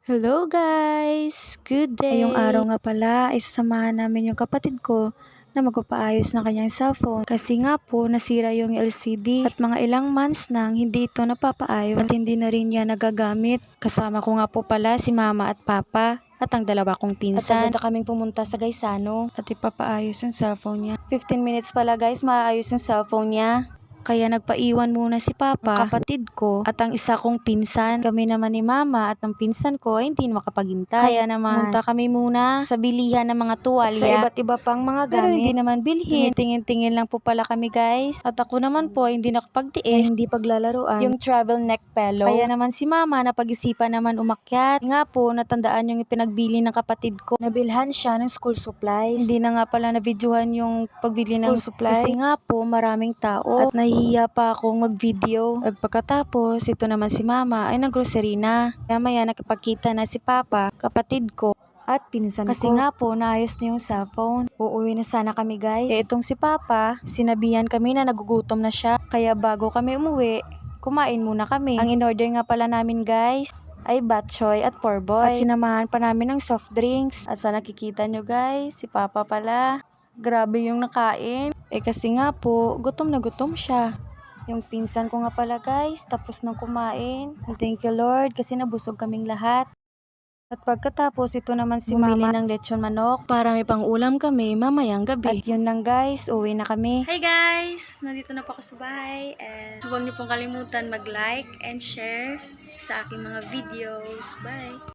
Hello guys! Good day! Ngayong araw nga pala ay sasamahan namin yung kapatid ko na magpapaayos ng kanyang cellphone kasi nga po nasira yung LCD at mga ilang months nang hindi ito napapaayos at hindi na rin niya nagagamit. Kasama ko nga po pala si mama at papa at ang dalawa kong pinsan. At agad kaming pumunta sa Gaisano at ipapaayos yung cellphone niya. 15 minutes pala guys maayos yung cellphone niya. Kaya nagpaiwan muna si Papa, ang kapatid ko, at ang isa kong pinsan. Kami naman ni Mama at ang pinsan ko ay hindi makapaghintay. Kaya naman, punta kami muna sa bilihan ng mga tuwalya. Sa iba't iba pang mga gamit. Pero hindi naman bilhin. Tingin-tingin lang po pala kami guys. At ako naman po hindi nakapagtiis. Hindi paglalaruan. Yung travel neck pillow. Kaya naman si Mama napag-isipan naman umakyat. Nga po, natandaan yung ipinagbili ng kapatid ko. Nabilhan siya ng school supplies. Hindi na nga pala na-videohan yung pagbili ng supplies. Kasi nga po, maraming tao. At nahihiya pa akong mag-video. At pagkatapos, ito naman si Mama ay nag-grocery na. Maya nakipagkita na si Papa, kapatid ko, at pinsan kasi ko. Kasi nga po, naayos na yung cellphone. Uuwi na sana kami guys. Itong si Papa, sinabihan kami na nagugutom na siya. Kaya bago kami umuwi, kumain muna kami. Ang in-order nga pala namin guys ay batchoy at porboy. At sinamahan pa namin ng soft drinks. At sa nakikita nyo guys, si Papa pala. Grabe yung nakain. Kasi nga po, gutom na gutom siya. Yung pinsan ko nga pala guys, tapos nang kumain. Thank you Lord kasi nabusog kaming lahat. At pagkatapos ito naman si Mama ng lechon manok para may pang ulam kami mamayang gabi. At yun lang guys, uwi na kami. Hi guys! Nandito na po ako sa bahay and huwag niyo pong kalimutan mag-like and share sa aking mga videos. Bye!